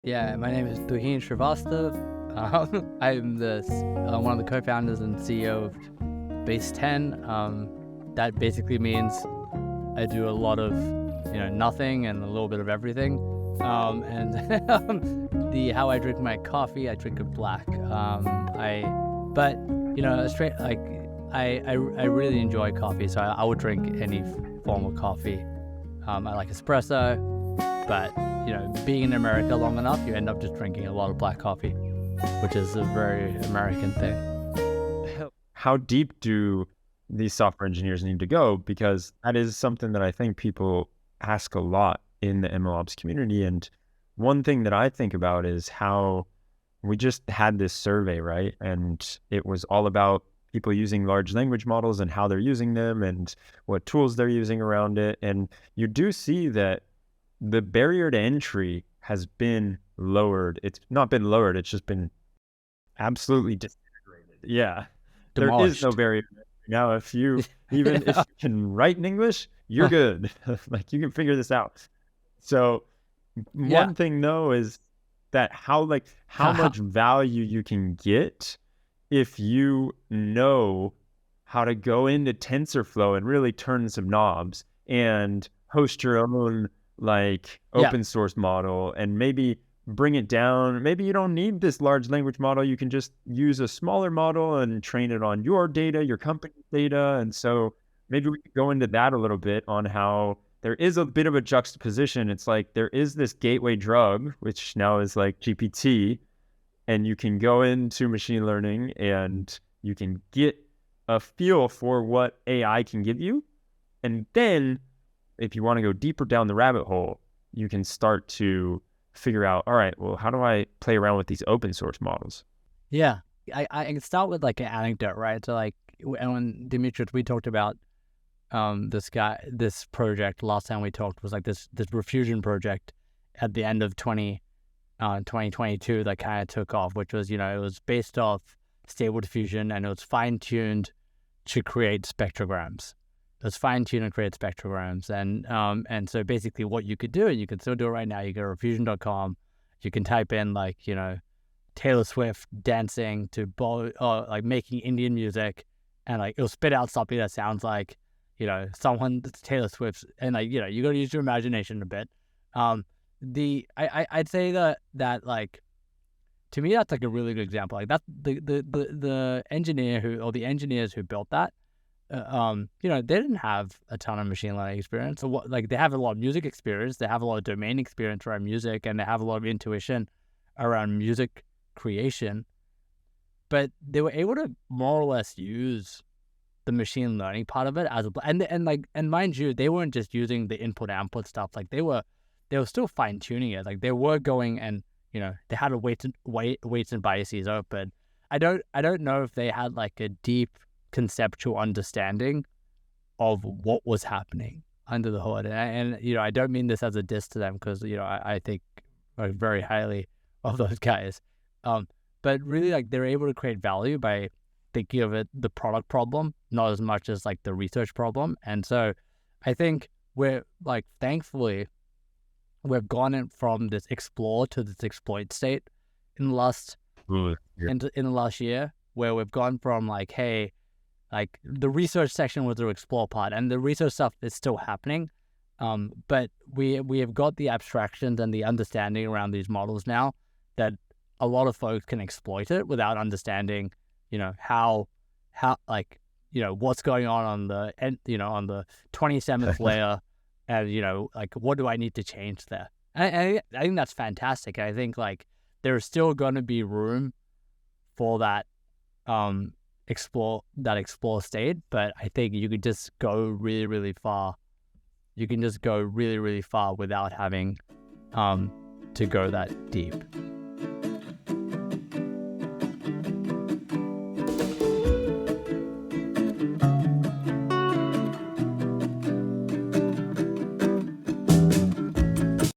Yeah, my name is Tuhin Srivastava. I'm one of the co-founders and CEO of Baseten. That basically means I do a lot of, nothing and a little bit of everything. And the how I drink my coffee, I drink it black. But straight like I really enjoy coffee, so I would drink any form of coffee. I like espresso, but being in America long enough, you end up just drinking a lot of black coffee, which is a very American thing. How deep do these software engineers need to go? Because that is something that I think people ask a lot in the MLOps community. And one thing that I think about is how we just had this survey, right? And it was all about people using large language models and how they're using them and what tools they're using around it. And you do see that the barrier to entry has been lowered. It's not been lowered. It's just been absolutely disintegrated. Yeah. Demolished. There is no barrier. Now, if you if you can write in English, you're good. Like you can figure this out. So one thing though is that how much value you can get if you know how to go into TensorFlow and really turn some knobs and host your own open source model and maybe bring it down. Maybe you don't need this large language model. You can just use a smaller model and train it on your data, your company's data. And so maybe we could go into that a little bit on how there is a bit of a juxtaposition. It's like there is this gateway drug, which now is like GPT, and you can go into machine learning and you can get a feel for what AI can give you. And then if you want to go deeper down the rabbit hole, you can start to figure out, all right, well, how do I play around with these open source models? Yeah, I can start with like an anecdote, right? So when Dimitris, we talked about this project last time we talked was like this Refusion project at the end of 2022 that kind of took off, which was, it was based off Stable Diffusion and it was fine-tuned to create spectrograms. It was fine-tuned and create spectrograms. And so basically what you could do, and you can still do it right now, you go to refusion.com, you can type in Taylor Swift dancing to making Indian music, and it'll spit out something that sounds like, someone that's Taylor Swift's, and you got to use your imagination a bit. I'd say that to me that's like a really good example. Like that the engineer or the engineers who built that, they didn't have a ton of machine learning experience. So they have a lot of music experience, they have a lot of domain experience around music, and they have a lot of intuition around music creation. But they were able to more or less use the machine learning part of it and mind you, they weren't just using the input output stuff. Like they were still fine tuning it. Like they were going and they had weights and biases open. I don't know if they had like a deep conceptual understanding of what was happening under the hood. And I don't mean this as a diss to them, because I think very highly of those guys. But really, they're able to create value by thinking of it the product problem, not as much as the research problem. And so I think we're thankfully we've gone from this explore to this exploit state in the last in the last year, where we've gone from hey, the research section was the explore part, and the research stuff is still happening. But we have got the abstractions and the understanding around these models now that a lot of folks can exploit it without understanding, how what's going on the on the 27th layer, and what do I need to change there? And I think that's fantastic. I think there's still going to be room for that explore state, but I think you could just go really, really far. You can just go really, really far without having to go that deep.